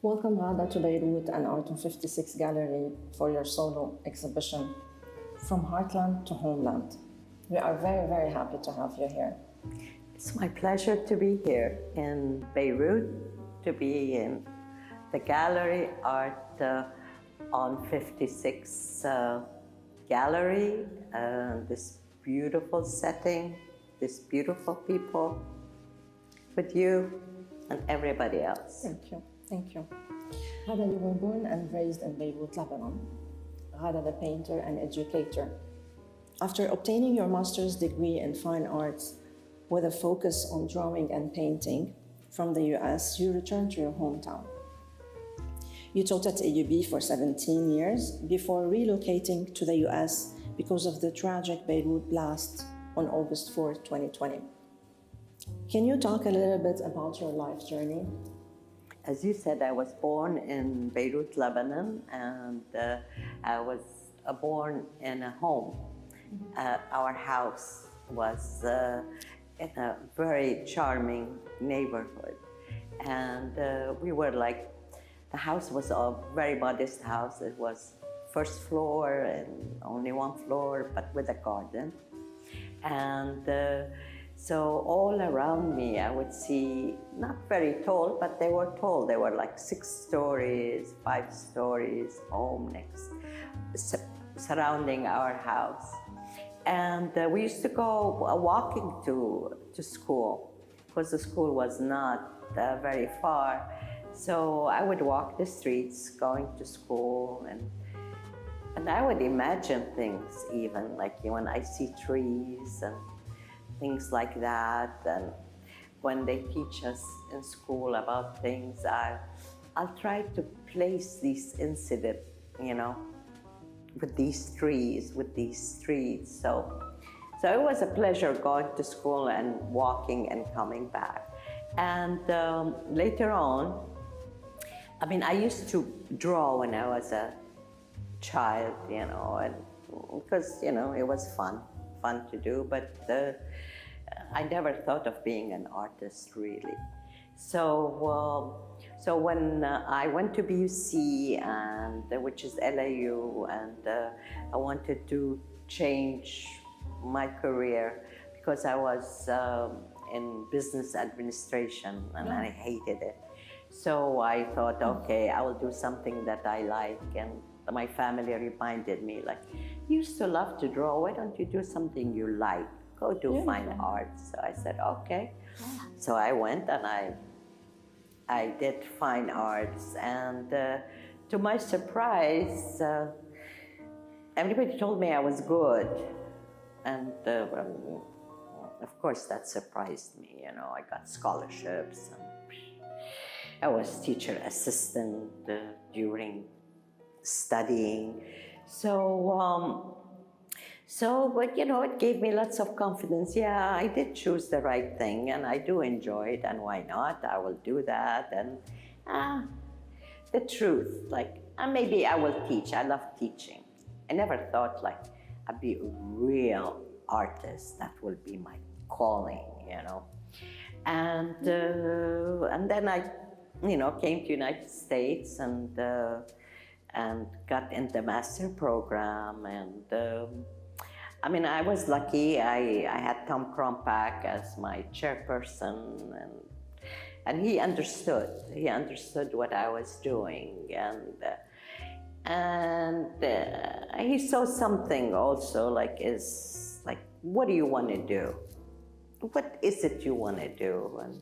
Welcome, Ghada, to Beirut and Art 56 Gallery for your solo exhibition, From Heartland to Homeland. We are very, very happy to have you here. It's my pleasure to be here in Beirut, to be in the gallery Art on 56 gallery, this beautiful setting, this beautiful people, with you and everybody else. Thank you. Thank you. Ghada, you were born and raised in Beirut, Lebanon. Ghada, the painter and educator. After obtaining your master's degree in fine arts with a focus on drawing and painting from the US, you returned to your hometown. You taught at AUB for 17 years before relocating to the US because of the tragic Beirut blast on August 4, 2020. Can you talk a little bit about your life journey? As you said, I was born in Beirut, Lebanon, and I was born in a home. Our house was in a very charming neighborhood. And we were like, the house was a very modest house. It was first floor and only one floor, but with a garden. And so all around me, I would see, not very tall, but they were tall. They were like 6 stories, 5 stories, home next, surrounding our house. And we used to go walking to school, because the school was not very far. So I would walk the streets going to school, and I would imagine things, even like when I see trees and things like that. And when they teach us in school about things, I'll try to place these incidents, with these trees, with these streets. So it was a pleasure going to school and walking and coming back. And later on, I used to draw when I was a child, and because, it was fun to do, but I never thought of being an artist, really. So when I went to BUC, which is LAU, and I wanted to change my career because I was in business administration and I hated it. So I thought, okay, I will do something that I like. And my family reminded me, like, you used to love to draw, why don't you do something you like? Go do fine arts. So I said, okay. So I went and I did fine arts, and to my surprise, everybody told me I was good. And of course that surprised me, I got scholarships. And I was teacher assistant during studying. But it gave me lots of confidence. Yeah, I did choose the right thing, and I do enjoy it, and why not? I will do that. And the truth, maybe I will teach. I love teaching. I never thought I'd be a real artist. That will be my calling, And then I, came to United States and got in the master program. And I was lucky. I had Tom Krompach as my chairperson, and he understood. He understood what I was doing, and he saw something also, what do you want to do? What is it you want to do? And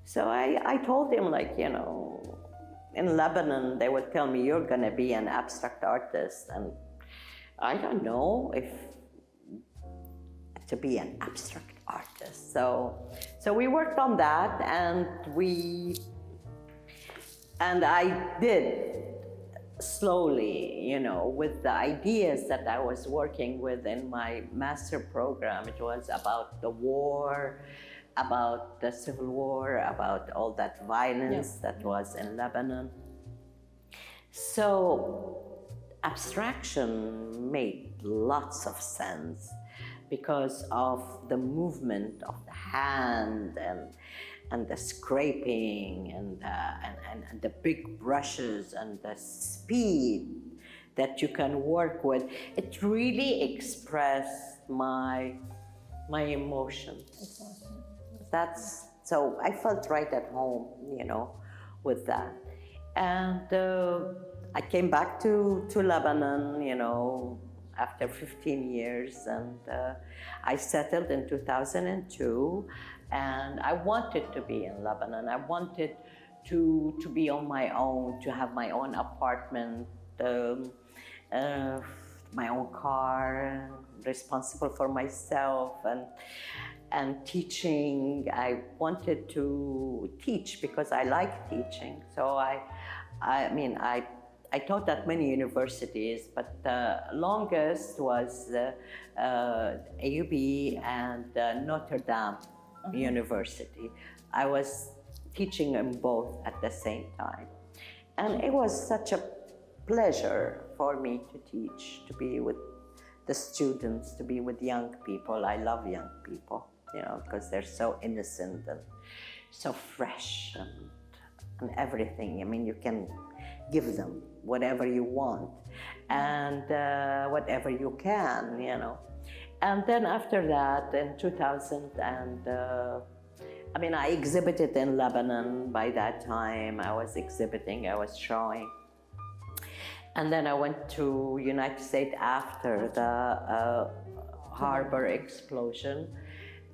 so I told him, in Lebanon, they would tell me, you're going to be an abstract artist. And I don't know if to be an abstract artist. So we worked on that, and I did slowly, with the ideas that I was working with in my master program. It was about the war, about the civil war, about all that violence that was in Lebanon. So abstraction made lots of sense because of the movement of the hand and the scraping and the big brushes and the speed that you can work with, it really expressed my emotions. Exactly. So I felt right at home, with that. And I came back to Lebanon, after 15 years, and I settled in 2002, and I wanted to be in Lebanon. I wanted to be on my own, to have my own apartment, my own car, responsible for myself, and teaching. I wanted to teach because I like teaching. So I taught at many universities, but the longest was AUB and Notre Dame University. I was teaching in both at the same time. And it was such a pleasure for me to teach, to be with the students, to be with young people. I love young people, because they're so innocent and so fresh and everything. I mean, you can give them whatever you want and whatever you can, And then after that, in 2000, I exhibited in Lebanon by that time. I was exhibiting, I was showing. And then I went to United States after the harbor explosion.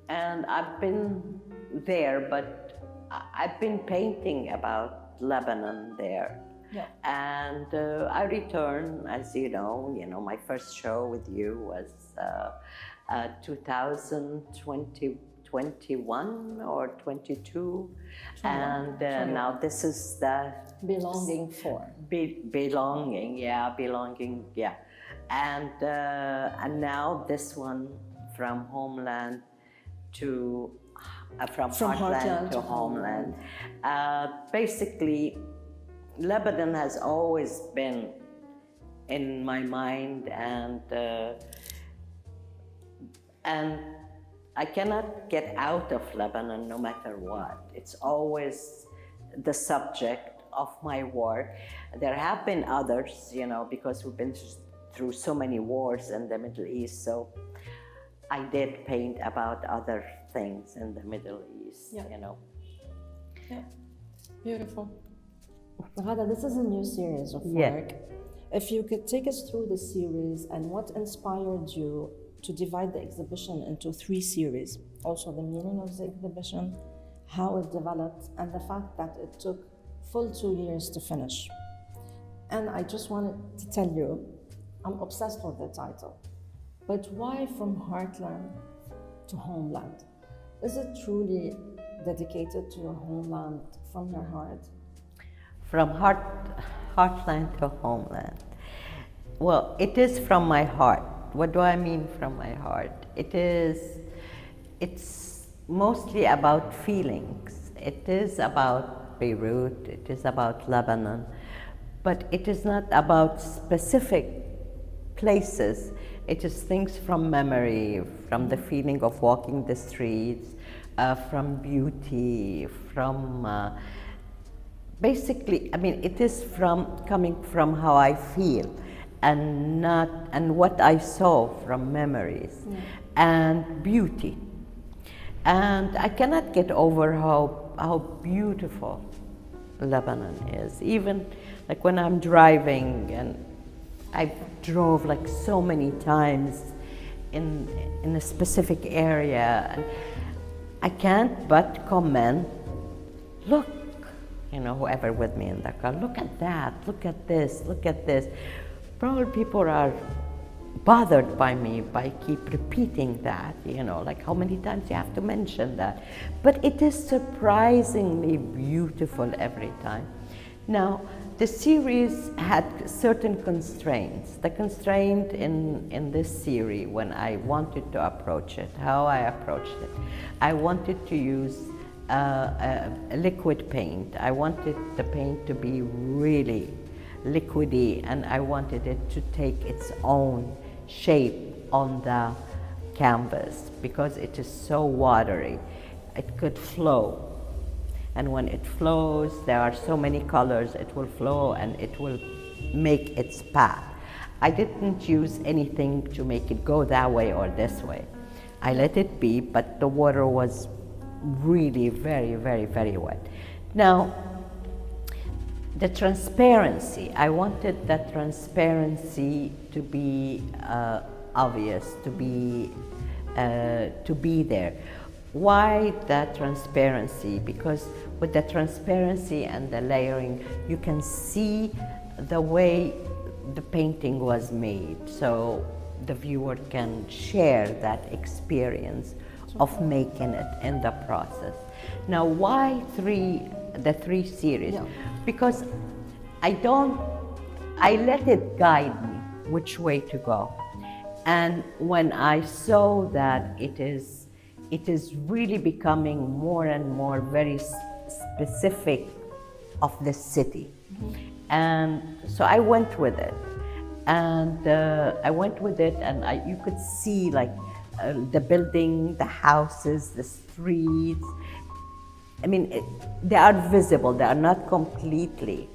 And I've been there, but I've been painting about Lebanon there. Yeah. And I returned, as you know, my first show with you was 2021 or 22. And now this is the Belonging for. belonging. And now this one, from Homeland to from Heartland to Homeland. Basically, Lebanon has always been in my mind, and I cannot get out of Lebanon no matter what. It's always the subject of my work. There have been others, because we've been through so many wars in the Middle East, so I did paint about other things in the Middle East, Yeah, beautiful. Ghada, this is a new series of work. If you could take us through the series and what inspired you to divide the exhibition into 3 series. Also the meaning of the exhibition, how it developed, and the fact that it took full 2 years to finish. And I just wanted to tell you, I'm obsessed with the title. But why From Heartland to Homeland? Is it truly dedicated to your homeland from your heart? From Heartland to Homeland. Well, it is from my heart. What do I mean from my heart? It's mostly about feelings. It is about Beirut, it is about Lebanon, but it is not about specific places. It is things from memory, from the feeling of walking the streets, from beauty, from basically, it is coming from how I feel, and what I saw from memories, and beauty. And I cannot get over how beautiful Lebanon is. Even like when I'm driving, and I drove like so many times in a specific area, and I can't but comment, look, whoever with me in the car, look at that, look at this, look at this. Probably people are bothered by me by keep repeating that, like how many times you have to mention that. But it is surprisingly beautiful every time. Now, the series had certain constraints. The constraint in this series, when I wanted to approach it, how I approached it, I wanted to use a liquid paint. I wanted the paint to be really liquidy, and I wanted it to take its own shape on the canvas because it is so watery. It could flow and when it flows, there are so many colors, it will flow and it will make its path. I didn't use anything to make it go that way or this way. I let it be, but the water was really very, very, very wet. Now, the transparency, I wanted that transparency to be obvious, to be there. Why that transparency? Because with the transparency and the layering, you can see the way the painting was made, so the viewer can share that experience of making it in the process. Now, why the three series? Yeah. Because I let it guide me which way to go. And when I saw that it is really becoming more and more very specific of the city. And so I went with it. And you could see like the building, the houses, the streets. I mean, they are visible. They are not completely,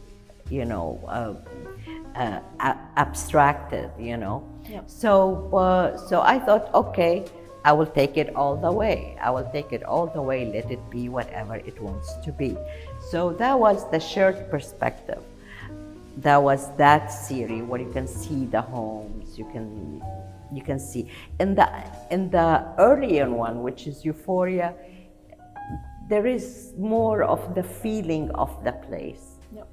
abstracted. Yep. So I thought, okay, I will take it all the way. Let it be whatever it wants to be. So that was the shared perspective. That was that series where you can see the homes. You can see in the earlier one, which is Euphoria. There is more of the feeling of the place. Yep.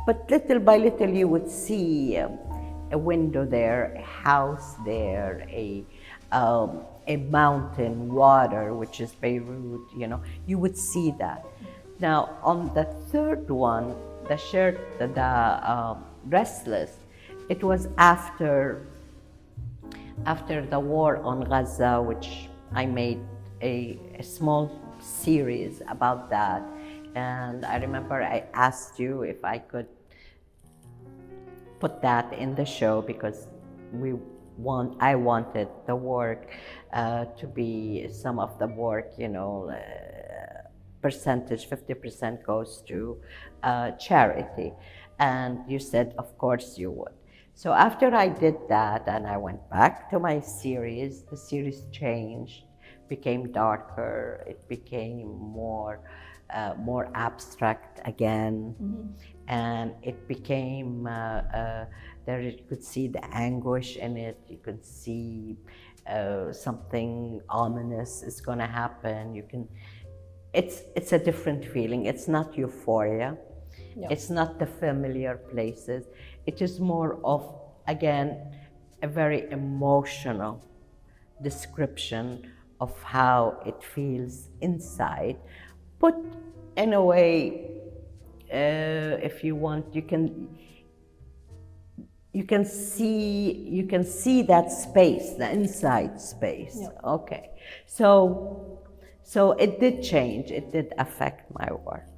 But little by little you would see a window there, a house there, a mountain, water, which is Beirut, you would see that. Now, on the third one, the Restless, it was after the war on Gaza, which I made a small series about that. And I remember I asked you if I could put that in the show because I wanted the work to be some of the work, percentage, 50% goes to charity. And you said, of course you would. So after I did that and I went back to my series, the series changed, became darker, it became more abstract again. Mm-hmm. And it became, there you could see the anguish in it, you could see something ominous is gonna happen. It's a different feeling. It's not euphoria. Yeah. It's not the familiar places. It is more of, again, a very emotional description of how it feels inside. But in a way, if you want, you can see that space, the inside space. Yeah. Okay, so it did change. It did affect my work.